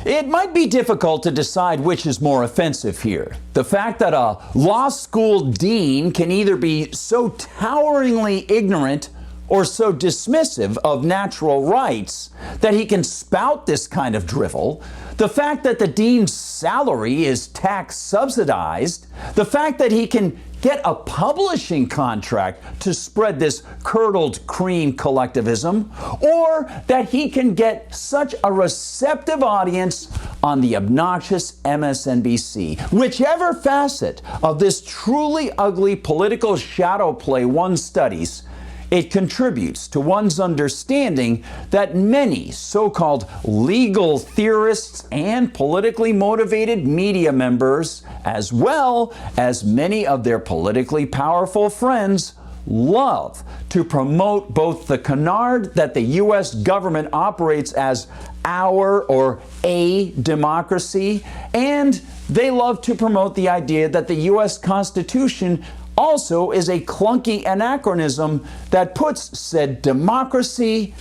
It might be difficult to decide which is more offensive here. The fact that a law school dean can either be so toweringly ignorant or so dismissive of natural rights that he can spout this kind of drivel, the fact that the dean's salary is tax subsidized, the fact that he can get a publishing contract to spread this curdled cream collectivism, or that he can get such a receptive audience on the obnoxious MSNBC. Whichever facet of this truly ugly political shadow play one studies, it contributes to one's understanding that many so-called legal theorists and politically motivated media members, as well as many of their politically powerful friends, love to promote both the canard that the U.S. government operates as our or a democracy, and they love to promote the idea that the U.S. Constitution also is a clunky anachronism that puts said democracy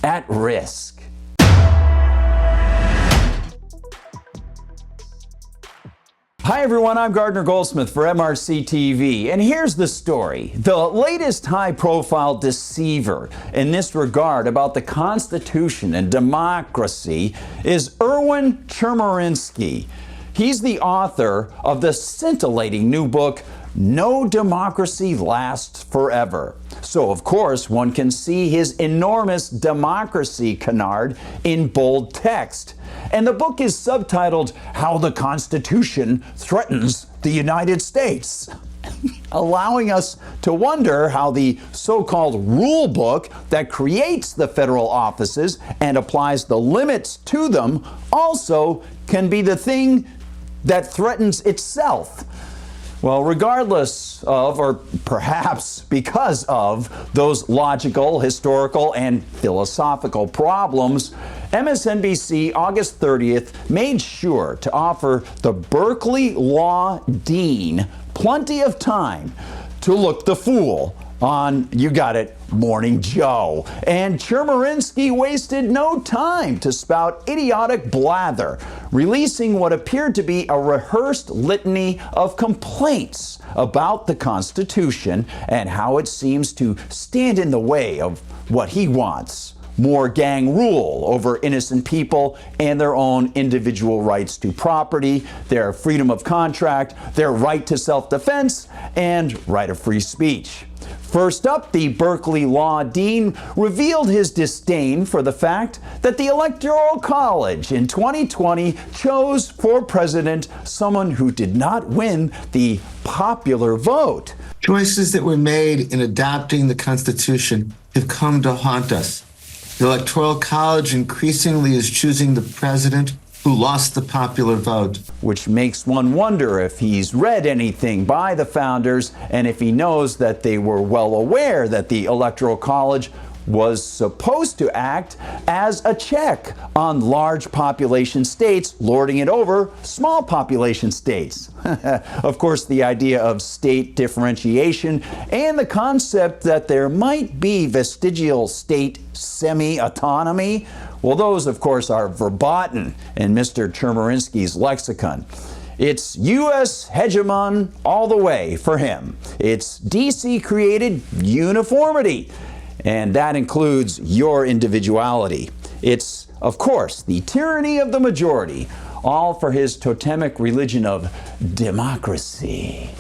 at risk. Hi everyone, I'm Gardner Goldsmith for MRC-TV, and here's the story. The latest high-profile deceiver in this regard about the Constitution and democracy is Erwin Chemerinsky. He's the author of the scintillating new book, No Democracy Lasts Forever. So, of course, one can see his enormous democracy canard in bold text. And the book is subtitled, How the Constitution Threatens the United States, allowing us to wonder how the so-called rule book that creates the federal offices and applies the limits to them also can be the thing that threatens itself. Well, regardless of, or perhaps because of, those logical, historical, and philosophical problems, MSNBC August 30th made sure to offer the Berkeley Law Dean plenty of time to look the fool on, you got it, Morning Joe. And Chemerinsky wasted no time to spout idiotic blather, releasing what appeared to be a rehearsed litany of complaints about the Constitution and how it seems to stand in the way of what he wants. More gang rule over innocent people and their own individual rights to property, their freedom of contract, their right to self-defense, and right of free speech. First up, the Berkeley Law Dean revealed his disdain for the fact that the Electoral College in 2020 chose for president someone who did not win the popular vote. Choices that were made in adopting the Constitution have come to haunt us. The Electoral College increasingly is choosing the president who lost the popular vote. Which makes one wonder if he's read anything by the founders and if he knows that they were well aware that the Electoral College was supposed to act as a check on large population states, lording it over small population states. Of course, the idea of state differentiation and the concept that there might be vestigial state semi-autonomy, well, those, of course, are verboten in Mr. Chemerinsky's lexicon. It's U.S. hegemon all the way for him. It's DC-created uniformity, and that includes your individuality. It's, of course, the tyranny of the majority, all for his totemic religion of democracy.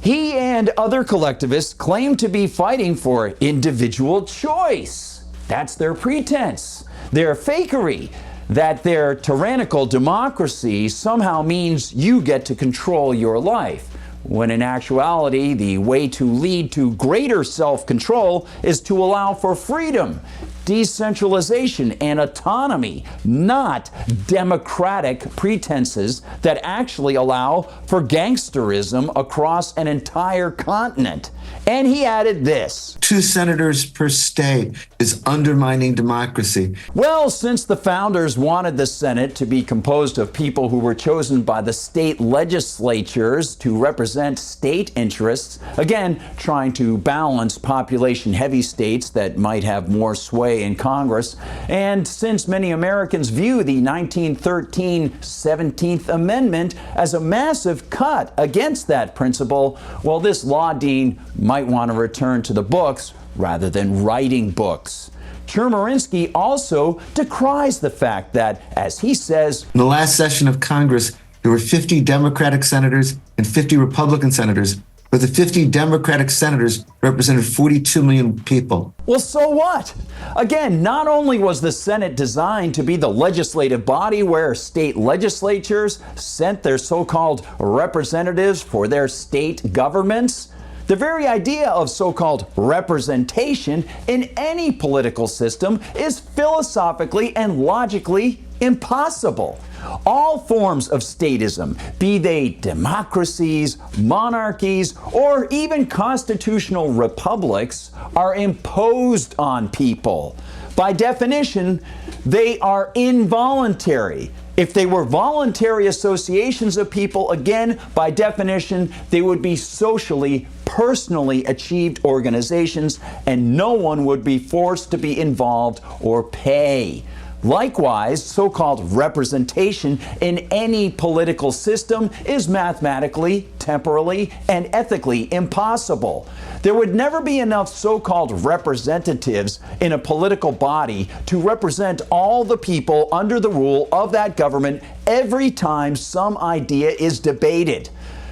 He and other collectivists claim to be fighting for individual choice. That's their pretense, their fakery, that their tyrannical democracy somehow means you get to control your life, when in actuality, the way to lead to greater self-control is to allow for freedom, decentralization, and autonomy, not democratic pretenses that actually allow for gangsterism across an entire continent. And he added this: 2 senators per state is undermining democracy. Well, since the founders wanted the Senate to be composed of people who were chosen by the state legislatures to represent state interests, again, trying to balance population-heavy states that might have more sway way in Congress. And since many Americans view the 1913 17th Amendment as a massive cut against that principle, well, this law dean might want to return to the books rather than writing books. Chemerinsky also decries the fact that, as he says, in the last session of Congress, there were 50 Democratic senators and 50 Republican senators, but the 50 Democratic senators represented 42 million people. Well, so what? Again, not only was the Senate designed to be the legislative body where state legislatures sent their so-called representatives for their state governments, the very idea of so-called representation in any political system is philosophically and logically impossible. All forms of statism, be they democracies, monarchies, or even constitutional republics, are imposed on people. By definition, they are involuntary. If they were voluntary associations of people, again, by definition, they would be socially, personally achieved organizations, and no one would be forced to be involved or pay. Likewise, so-called representation in any political system is mathematically, temporally, and ethically impossible. There would never be enough so-called representatives in a political body to represent all the people under the rule of that government every time some idea is debated.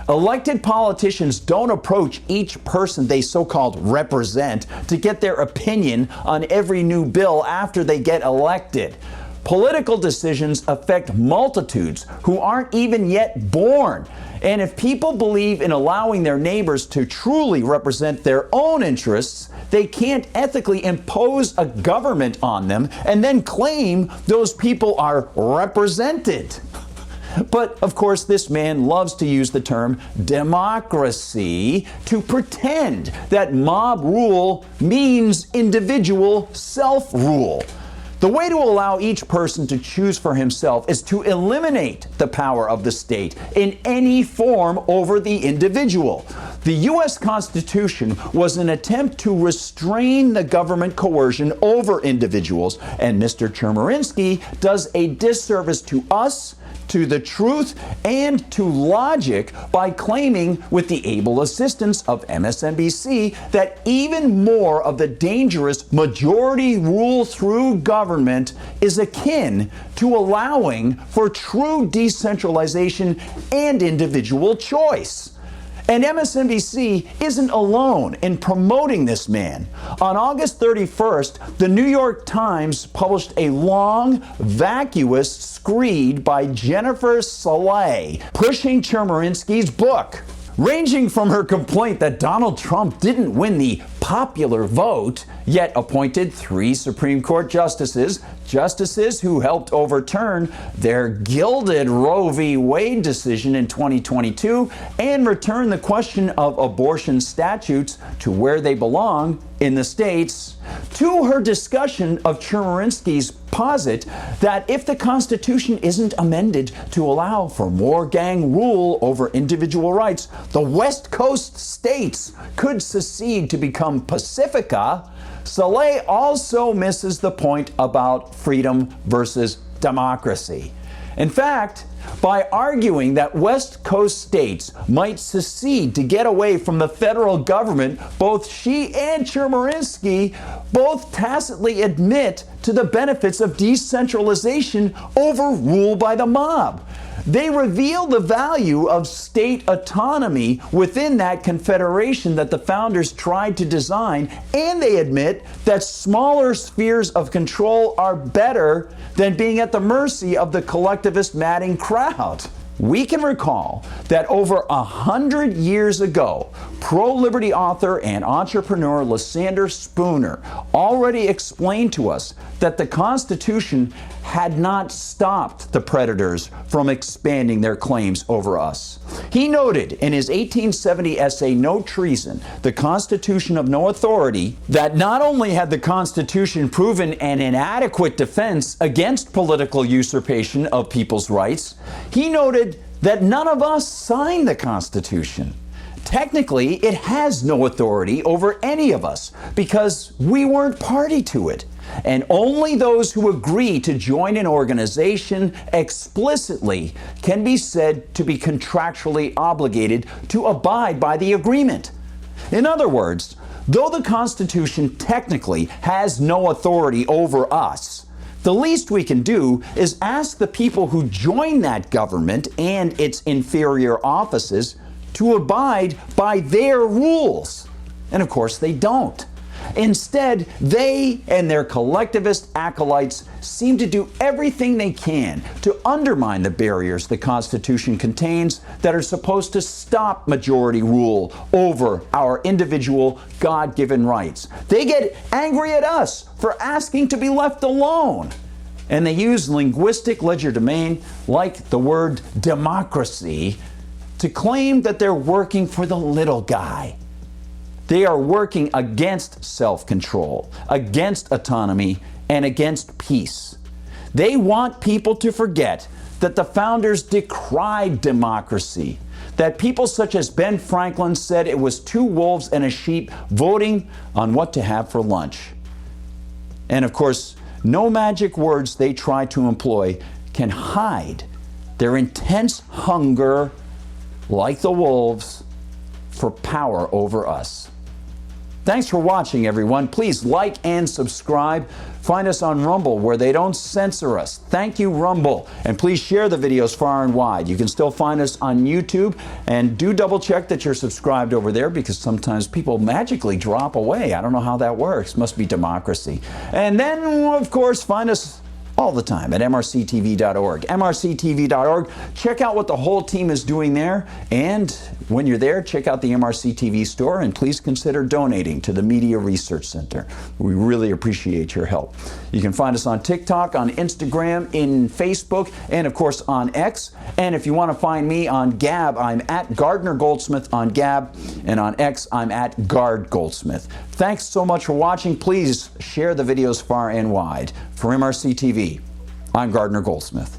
Elected politicians don't approach each person they so-called represent to get their opinion on every new bill after they get elected. Political decisions affect multitudes who aren't even yet born. And if people believe in allowing their neighbors to truly represent their own interests, they can't ethically impose a government on them and then claim those people are represented. But, of course, this man loves to use the term democracy to pretend that mob rule means individual self-rule. The way to allow each person to choose for himself is to eliminate the power of the state in any form over the individual. The U.S. Constitution was an attempt to restrain the government coercion over individuals, and Mr. Chemerinsky does a disservice to us, to the truth, and to logic by claiming, with the able assistance of MSNBC, that even more of the dangerous majority rule through government is akin to allowing for true decentralization and individual choice. And MSNBC isn't alone in promoting this man. On August 31st, the New York Times published a long, vacuous screed by Jennifer Saleh pushing Chemerinsky's book. Ranging from her complaint that Donald Trump didn't win the popular vote, yet appointed 3 Supreme Court justices who helped overturn their gilded Roe v. Wade decision in 2022 and return the question of abortion statutes to where they belong in the states, to her discussion of Chemerinsky's posit that if the Constitution isn't amended to allow for more gang rule over individual rights, the West Coast states could secede to become Pacifica, Saleh also misses the point about freedom versus democracy. In fact, by arguing that West Coast states might secede to get away from the federal government, both she and Chemerinsky both tacitly admit to the benefits of decentralization over rule by the mob. They reveal the value of state autonomy within that confederation that the founders tried to design, and they admit that smaller spheres of control are better than being at the mercy of the collectivist madding crowd. We can recall that over 100 years ago, pro-liberty author and entrepreneur Lysander Spooner already explained to us that the Constitution had not stopped the predators from expanding their claims over us. He noted in his 1870 essay, No Treason, the Constitution of No Authority, that not only had the Constitution proven an inadequate defense against political usurpation of people's rights, he noted that none of us signed the Constitution. Technically, it has no authority over any of us because we weren't party to it. and only those who agree to join an organization explicitly can be said to be contractually obligated to abide by the agreement. In other words, though the Constitution technically has no authority over us, the least we can do is ask the people who join that government and its inferior offices to abide by their rules. And of course they don't. Instead, they and their collectivist acolytes seem to do everything they can to undermine the barriers the Constitution contains that are supposed to stop majority rule over our individual God-given rights. They get angry at us for asking to be left alone. And they use linguistic legerdemain like the word democracy to claim that they're working for the little guy. They are working against self-control, against autonomy, and against peace. They want people to forget that the founders decried democracy, that people such as Ben Franklin said it was two wolves and a sheep voting on what to have for lunch. And of course, no magic words they try to employ can hide their intense hunger, like the wolves, for power over us. Thanks for watching, everyone. Please like and subscribe. Find us on Rumble, where they don't censor us. Thank you, Rumble. And please share the videos far and wide. You can still find us on YouTube. And do double check that you're subscribed over there, because sometimes people magically drop away. I don't know how that works. Must be democracy. And then, of course, find us all the time at MRC-TV.org. MRC-TV.org. Check out what the whole team is doing there. And when you're there, check out the MRC-TV store, and please consider donating to the Media Research Center. We really appreciate your help. You can find us on TikTok, on Instagram, in Facebook, and of course on X. And if you want to find me on Gab, I'm at Gardner Goldsmith on Gab, and on X, I'm at Gard Goldsmith. Thanks so much for watching. Please share the videos far and wide. For MRC TV, I'm Gardner Goldsmith.